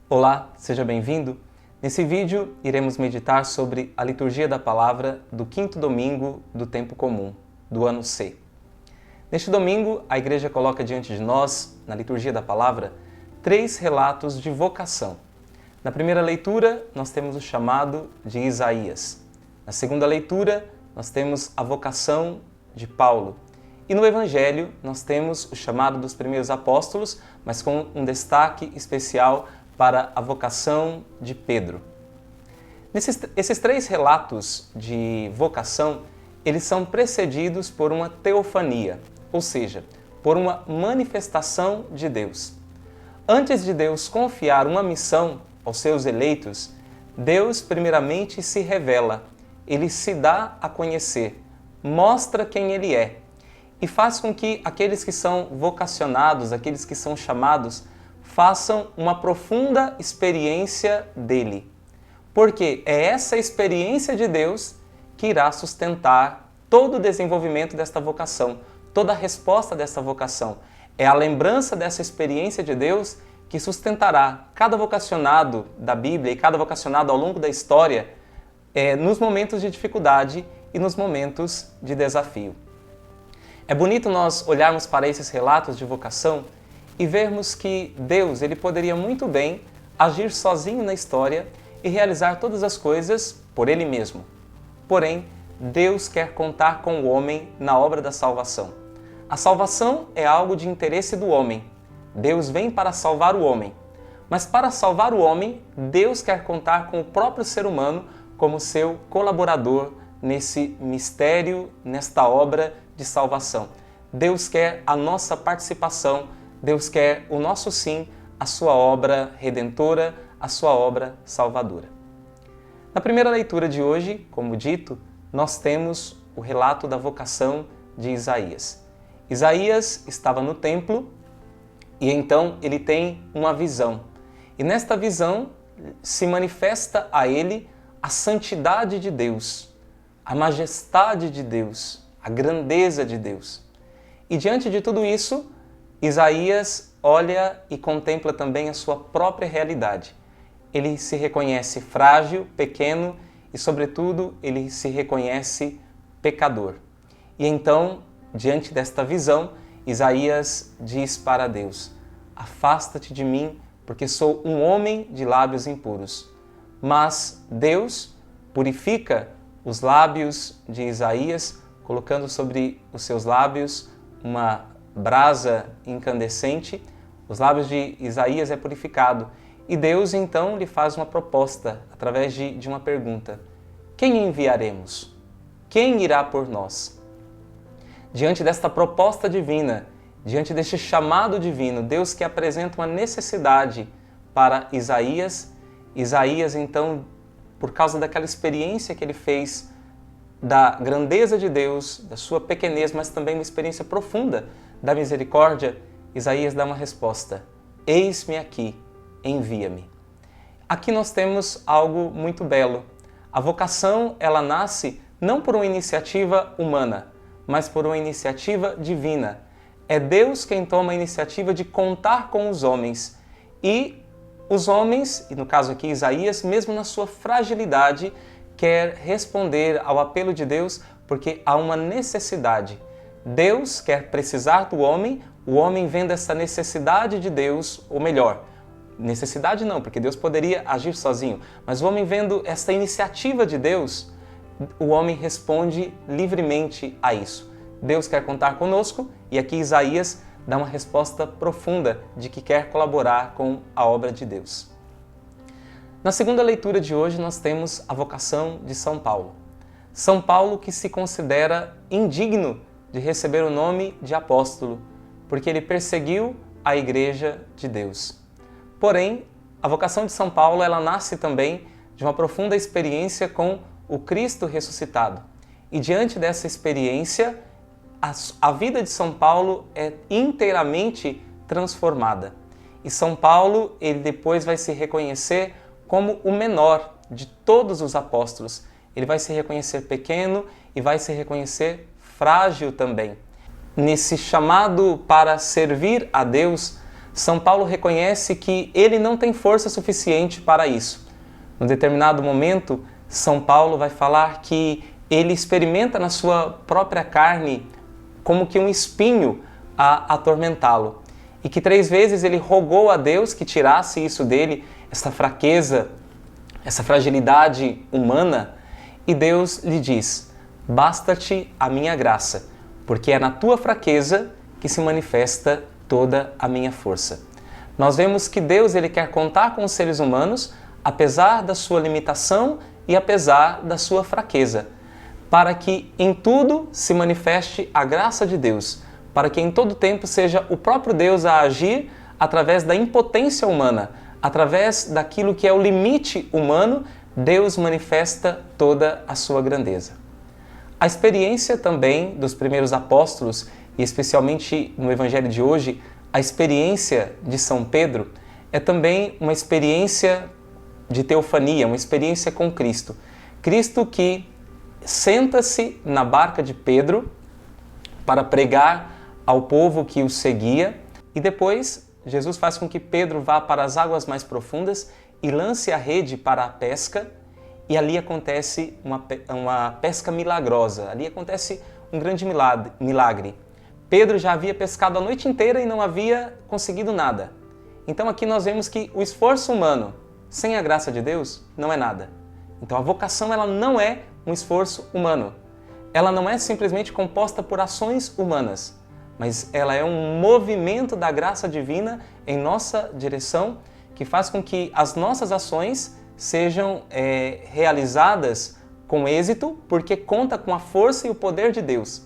Olá, seja bem-vindo. Nesse vídeo, iremos meditar sobre a liturgia da palavra do quinto domingo do tempo comum, do ano C. Neste domingo, a Igreja coloca diante de nós, na liturgia da palavra, 3 relatos de vocação. Na primeira leitura, nós temos o chamado de Isaías. Na segunda leitura, nós temos a vocação de Paulo. E no Evangelho, nós temos o chamado dos primeiros apóstolos, mas com um destaque especial para a vocação de Pedro. Esses 3 relatos de vocação, eles são precedidos por uma teofania, ou seja, por uma manifestação de Deus. Antes de Deus confiar uma missão aos seus eleitos, Deus primeiramente se revela, Ele se dá a conhecer, mostra quem Ele é e faz com que aqueles que são vocacionados, aqueles que são chamados, façam uma profunda experiência dele. Porque é essa experiência de Deus que irá sustentar todo o desenvolvimento desta vocação, toda a resposta desta vocação. É a lembrança dessa experiência de Deus que sustentará cada vocacionado da Bíblia e cada vocacionado ao longo da história nos momentos de dificuldade e nos momentos de desafio. É bonito nós olharmos para esses relatos de vocação e vermos que Deus ele poderia muito bem agir sozinho na história e realizar todas as coisas por Ele mesmo. Porém, Deus quer contar com o homem na obra da salvação. A salvação é algo de interesse do homem. Deus vem para salvar o homem. Mas para salvar o homem, Deus quer contar com o próprio ser humano como seu colaborador nesse mistério, nesta obra de salvação. Deus quer a nossa participação, Deus quer o nosso sim, a sua obra redentora, a sua obra salvadora. Na primeira leitura de hoje, como dito, nós temos o relato da vocação de Isaías. Isaías estava no templo e então ele tem uma visão. E nesta visão se manifesta a ele a santidade de Deus, a majestade de Deus, a grandeza de Deus. E diante de tudo isso, Isaías olha e contempla também a sua própria realidade. Ele se reconhece frágil, pequeno e, sobretudo, ele se reconhece pecador. E então, diante desta visão, Isaías diz para Deus: afasta-te de mim, porque sou um homem de lábios impuros. Mas Deus purifica os lábios de Isaías, colocando sobre os seus lábios uma brasa incandescente. Os lábios de Isaías é purificado. E Deus então lhe faz uma proposta através de uma pergunta: quem enviaremos? Quem irá por nós? Diante desta proposta divina, diante deste chamado divino, Deus que apresenta uma necessidade para Isaías, Isaías então, por causa daquela experiência que ele fez da grandeza de Deus, da sua pequenez, mas também uma experiência profunda da misericórdia, Isaías dá uma resposta: eis-me aqui, envia-me. Aqui nós temos algo muito belo. A vocação, ela nasce não por uma iniciativa humana, mas por uma iniciativa divina. É Deus quem toma a iniciativa de contar com os homens. E os homens, e no caso aqui Isaías, mesmo na sua fragilidade, quer responder ao apelo de Deus porque há uma necessidade. Deus quer precisar do homem, o homem vendo essa necessidade de Deus, ou melhor, necessidade não, porque Deus poderia agir sozinho, mas o homem vendo essa iniciativa de Deus, o homem responde livremente a isso. Deus quer contar conosco e aqui Isaías dá uma resposta profunda de que quer colaborar com a obra de Deus. Na segunda leitura de hoje nós temos a vocação de São Paulo. São Paulo que se considera indigno de receber o nome de apóstolo, porque ele perseguiu a Igreja de Deus. Porém, a vocação de São Paulo ela nasce também de uma profunda experiência com o Cristo ressuscitado. E diante dessa experiência, a vida de São Paulo é inteiramente transformada. E São Paulo, ele depois vai se reconhecer como o menor de todos os apóstolos. Ele vai se reconhecer pequeno e vai se reconhecer frágil também. nesse chamado para servir a Deus, São Paulo reconhece que ele não tem força suficiente para isso. Num determinado momento, São Paulo vai falar que ele experimenta na sua própria carne como que um espinho a atormentá-lo. E que 3 vezes ele rogou a Deus que tirasse isso dele, essa fraqueza, essa fragilidade humana, e Deus lhe diz: basta-te a minha graça, porque é na tua fraqueza que se manifesta toda a minha força. Nós vemos que Deus ele quer contar com os seres humanos, apesar da sua limitação e apesar da sua fraqueza, para que em tudo se manifeste a graça de Deus, para que em todo tempo seja o próprio Deus a agir através da impotência humana, através daquilo que é o limite humano, Deus manifesta toda a sua grandeza. A experiência também dos primeiros apóstolos, e especialmente no Evangelho de hoje, a experiência de São Pedro, é também uma experiência de teofania, uma experiência com Cristo. Cristo que senta-se na barca de Pedro para pregar ao povo que o seguia, e depois Jesus faz com que Pedro vá para as águas mais profundas e lance a rede para a pesca, e ali acontece uma pesca milagrosa, ali acontece um grande milagre. Pedro já havia pescado a noite inteira e não havia conseguido nada. Então aqui nós vemos que o esforço humano, sem a graça de Deus, não é nada. Então a vocação ela não é um esforço humano. Ela não é simplesmente composta por ações humanas, mas ela é um movimento da graça divina em nossa direção que faz com que as nossas ações sejam realizadas com êxito, porque conta com a força e o poder de Deus.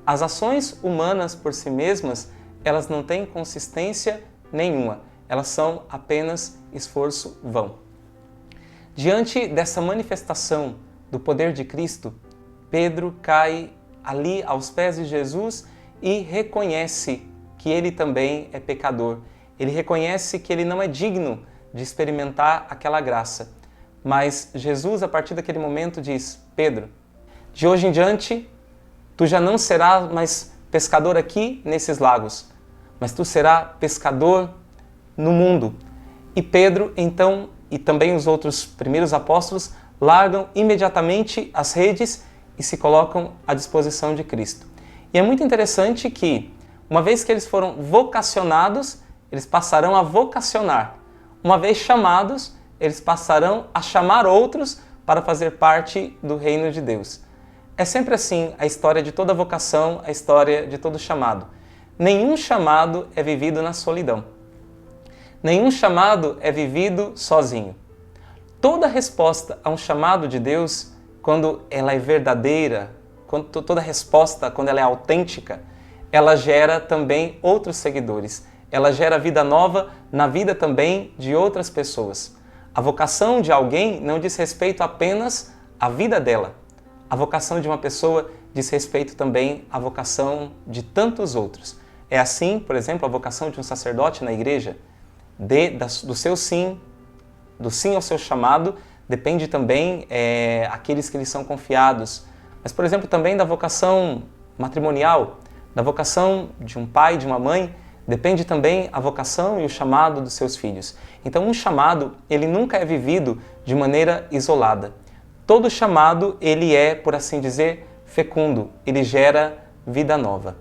As ações humanas por si mesmas, elas não têm consistência nenhuma. Elas são apenas esforço vão. Diante dessa manifestação do poder de Cristo, Pedro cai ali aos pés de Jesus e reconhece que ele também é pecador. Ele reconhece que ele não é digno de experimentar aquela graça. Mas Jesus, a partir daquele momento, diz: Pedro, de hoje em diante, tu já não serás mais pescador aqui nesses lagos, mas tu serás pescador no mundo. E Pedro, então, e também os outros primeiros apóstolos, largam imediatamente as redes e se colocam à disposição de Cristo. E é muito interessante que, uma vez que eles foram vocacionados, eles passarão a vocacionar. Uma vez chamados, eles passarão a chamar outros para fazer parte do reino de Deus. É sempre assim a história de toda vocação, a história de todo chamado. Nenhum chamado é vivido na solidão. Nenhum chamado é vivido sozinho. Toda resposta a um chamado de Deus, quando ela é verdadeira, toda resposta, quando ela é autêntica, ela gera também outros seguidores. Ela gera vida nova na vida também de outras pessoas. A vocação de alguém não diz respeito apenas à vida dela. A vocação de uma pessoa diz respeito também à vocação de tantos outros. É assim, por exemplo, a vocação de um sacerdote na igreja, do seu sim, do sim ao seu chamado, depende também aqueles que lhes são confiados. Mas, por exemplo, também da vocação matrimonial, da vocação de um pai, de uma mãe, depende também a vocação e o chamado dos seus filhos. Então, um chamado, ele nunca é vivido de maneira isolada. Todo chamado, ele é, por assim dizer, fecundo, ele gera vida nova.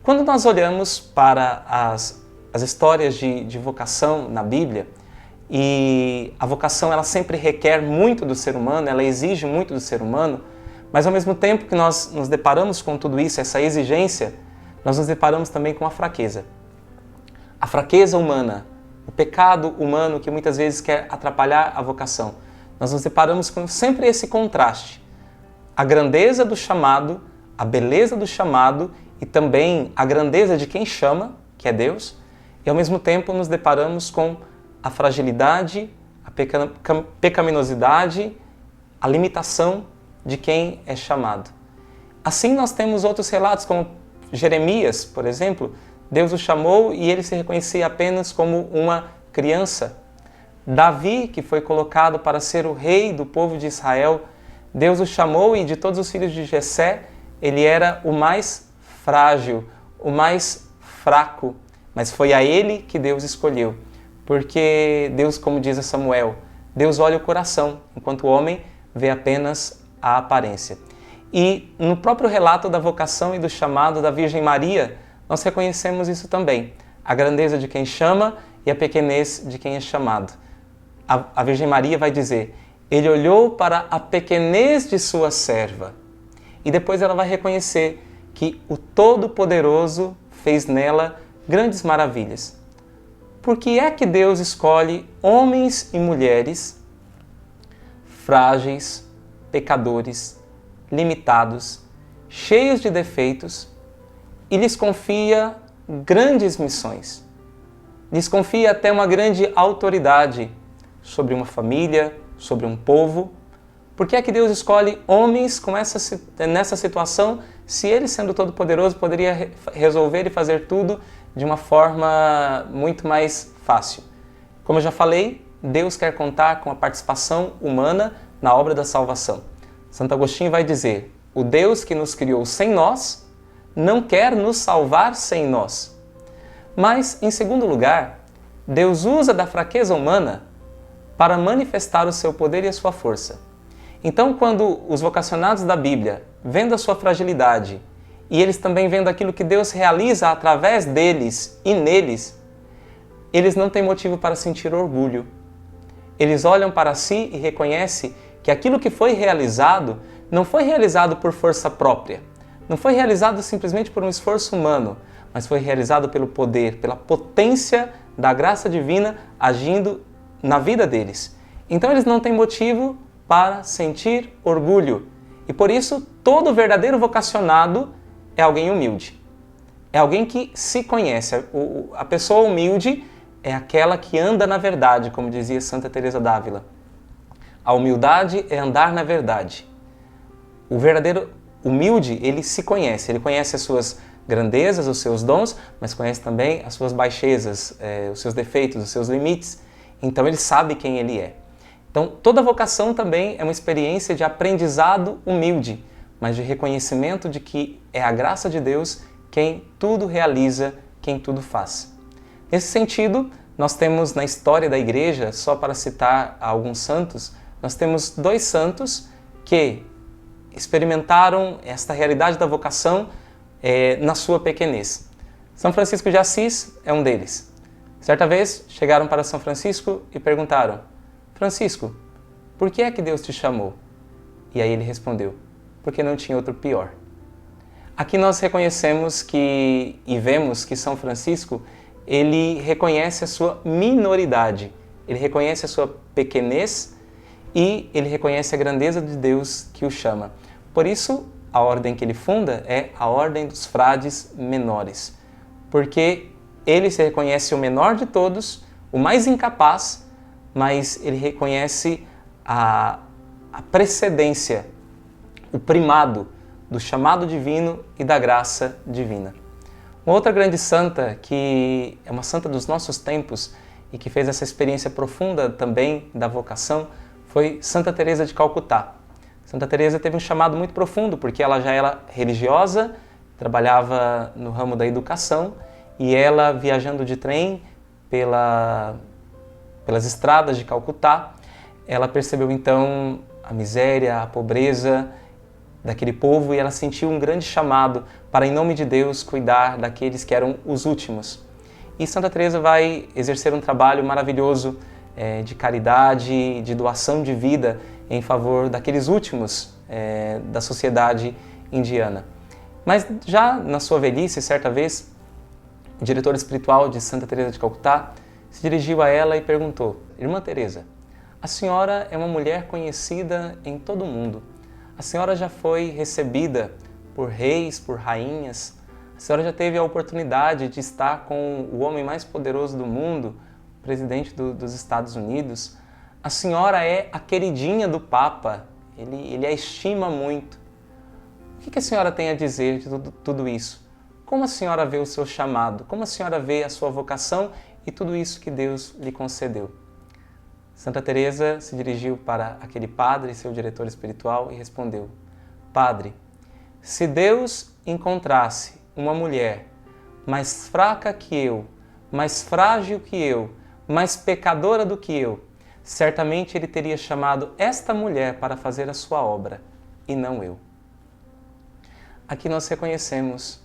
Quando nós olhamos para as histórias de vocação na Bíblia, e a vocação ela sempre requer muito do ser humano, ela exige muito do ser humano, mas ao mesmo tempo que nós nos deparamos com tudo isso, essa exigência, nós nos deparamos também com a fraqueza. A fraqueza humana, o pecado humano que muitas vezes quer atrapalhar a vocação. Nós nos deparamos com sempre esse contraste. A grandeza do chamado, a beleza do chamado e também a grandeza de quem chama, que é Deus, e ao mesmo tempo nos deparamos com a fragilidade, a pecaminosidade, a limitação de quem é chamado. Assim nós temos outros relatos, como Jeremias, por exemplo. Deus o chamou e ele se reconhecia apenas como uma criança. Davi, que foi colocado para ser o rei do povo de Israel, Deus o chamou e de todos os filhos de Jessé, ele era o mais frágil, o mais fraco, mas foi a ele que Deus escolheu. Porque Deus, como diz a Samuel, Deus olha o coração, enquanto o homem vê apenas a aparência. E no próprio relato da vocação e do chamado da Virgem Maria, nós reconhecemos isso também. A grandeza de quem chama e a pequenez de quem é chamado. A Virgem Maria vai dizer, ele olhou para a pequenez de sua serva. E depois ela vai reconhecer que o Todo-Poderoso fez nela grandes maravilhas. Por que é que Deus escolhe homens e mulheres frágeis, pecadores, limitados, cheios de defeitos e lhes confia grandes missões? Lhes confia até uma grande autoridade sobre uma família, sobre um povo. Por que é que Deus escolhe homens nessa situação, se Ele, sendo todo-poderoso, poderia resolver e fazer tudo de uma forma muito mais fácil? Como eu já falei, Deus quer contar com a participação humana na obra da salvação. Santo Agostinho vai dizer, o Deus que nos criou sem nós, não quer nos salvar sem nós. Mas, em segundo lugar, Deus usa da fraqueza humana para manifestar o seu poder e a sua força. Então, quando os vocacionados da Bíblia, vendo a sua fragilidade, e eles também vendo aquilo que Deus realiza através deles e neles, eles não têm motivo para sentir orgulho. Eles olham para si e reconhecem que aquilo que foi realizado não foi realizado por força própria, não foi realizado simplesmente por um esforço humano, mas foi realizado pelo poder, pela potência da graça divina agindo na vida deles. Então eles não têm motivo para sentir orgulho. E por isso, todo verdadeiro vocacionado é alguém humilde. É alguém que se conhece. A pessoa humilde é aquela que anda na verdade, como dizia Santa Teresa d'Ávila. A humildade é andar na verdade. O verdadeiro humilde, ele se conhece. Ele conhece as suas grandezas, os seus dons, mas conhece também as suas baixezas, os seus defeitos, os seus limites. Então ele sabe quem ele é. Então, toda vocação também é uma experiência de aprendizado humilde, mas de reconhecimento de que é a graça de Deus quem tudo realiza, quem tudo faz. Nesse sentido, nós temos na história da Igreja, só para citar alguns santos, nós temos dois santos que experimentaram esta realidade da vocação na sua pequenez. São Francisco de Assis é um deles. Certa vez, chegaram para São Francisco e perguntaram, Francisco, por que é que Deus te chamou? E aí ele respondeu, porque não tinha outro pior. Aqui nós reconhecemos e vemos que São Francisco, ele reconhece a sua minoridade, ele reconhece a sua pequenez e ele reconhece a grandeza de Deus que o chama. Por isso, a ordem que ele funda é a Ordem dos Frades Menores, porque ele se reconhece o menor de todos, o mais incapaz, mas ele reconhece a precedência, o primado do chamado divino e da graça divina. Uma outra grande santa, que é uma santa dos nossos tempos e que fez essa experiência profunda também da vocação, foi Santa Teresa de Calcutá. Santa Teresa teve um chamado muito profundo, porque ela já era religiosa, trabalhava no ramo da educação, e ela, viajando de trem pelas estradas de Calcutá, ela percebeu então a miséria, a pobreza daquele povo e ela sentiu um grande chamado para, em nome de Deus, cuidar daqueles que eram os últimos. E Santa Teresa vai exercer um trabalho maravilhoso de caridade, de doação de vida em favor daqueles últimos da sociedade indiana. Mas já na sua velhice, certa vez, o diretor espiritual de Santa Teresa de Calcutá se dirigiu a ela e perguntou, Irmã Teresa, a senhora é uma mulher conhecida em todo o mundo. A senhora já foi recebida por reis, por rainhas. A senhora já teve a oportunidade de estar com o homem mais poderoso do mundo, o presidente dos Estados Unidos. A senhora é a queridinha do Papa. Ele a estima muito. O que a senhora tem a dizer de tudo isso? Como a senhora vê o seu chamado? Como a senhora vê a sua vocação e tudo isso que Deus lhe concedeu? Santa Teresa se dirigiu para aquele padre, seu diretor espiritual, e respondeu, Padre, se Deus encontrasse uma mulher mais fraca que eu, mais frágil que eu, mais pecadora do que eu, certamente ele teria chamado esta mulher para fazer a sua obra, e não eu. Aqui nós reconhecemos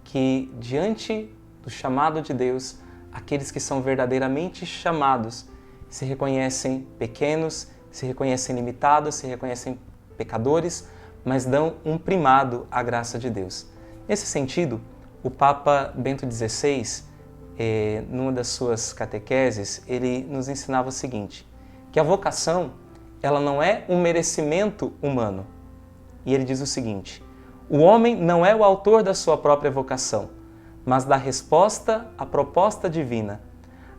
que, diante do chamado de Deus, aqueles que são verdadeiramente chamados se reconhecem pequenos, se reconhecem limitados, se reconhecem pecadores, mas dão um primado à graça de Deus. Nesse sentido, o Papa Bento XVI, numa das suas catequeses, ele nos ensinava o seguinte, que a vocação ela não é um merecimento humano. E ele diz o seguinte, o homem não é o autor da sua própria vocação, mas da resposta à proposta divina.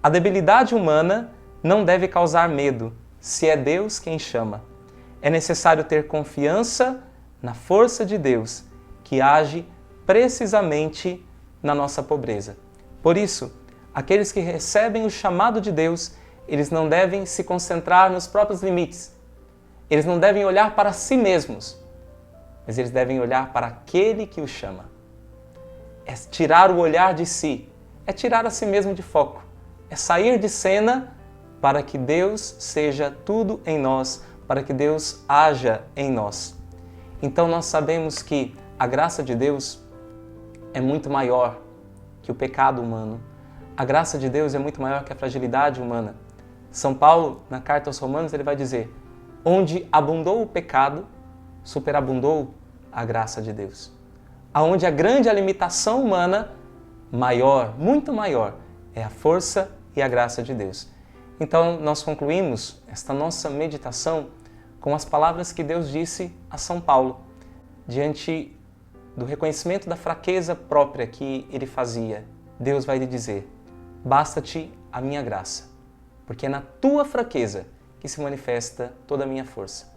A debilidade humana não deve causar medo, se é Deus quem chama. É necessário ter confiança na força de Deus, que age precisamente na nossa pobreza. Por isso, aqueles que recebem o chamado de Deus, eles não devem se concentrar nos próprios limites. Eles não devem olhar para si mesmos, mas eles devem olhar para aquele que os chama. É tirar o olhar de si, é tirar a si mesmo de foco, é sair de cena para que Deus seja tudo em nós, para que Deus haja em nós. Então nós sabemos que a graça de Deus é muito maior que o pecado humano. A graça de Deus é muito maior que a fragilidade humana. São Paulo, na carta aos Romanos, ele vai dizer, onde abundou o pecado, superabundou a graça de Deus. Aonde a grande a limitação humana, maior, muito maior, é a força e a graça de Deus. Então, nós concluímos esta nossa meditação com as palavras que Deus disse a São Paulo, diante do reconhecimento da fraqueza própria que ele fazia. Deus vai lhe dizer, basta-te a minha graça, porque é na tua fraqueza que se manifesta toda a minha força.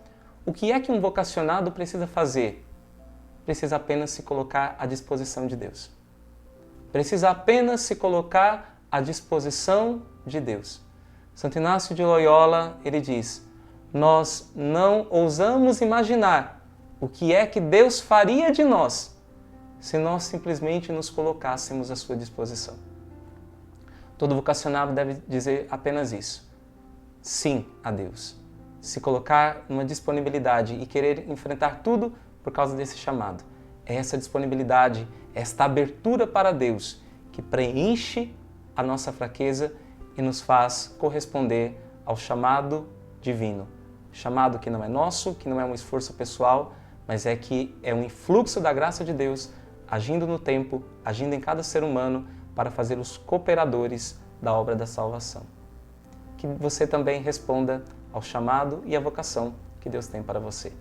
O que é que um vocacionado precisa fazer? Precisa apenas se colocar à disposição de Deus. Precisa apenas se colocar à disposição de Deus. Santo Inácio de Loyola, ele diz, nós não ousamos imaginar o que é que Deus faria de nós se nós simplesmente nos colocássemos à sua disposição. Todo vocacionado deve dizer apenas isso. Sim a Deus. Se colocar numa disponibilidade e querer enfrentar tudo por causa desse chamado. É essa disponibilidade, esta abertura para Deus que preenche a nossa fraqueza e nos faz corresponder ao chamado divino. Chamado que não é nosso, que não é um esforço pessoal, mas que é um influxo da graça de Deus agindo no tempo, agindo em cada ser humano para fazê-los cooperadores da obra da salvação. Que você também responda ao chamado e à vocação que Deus tem para você.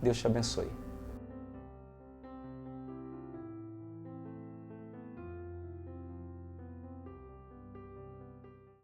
Deus te abençoe.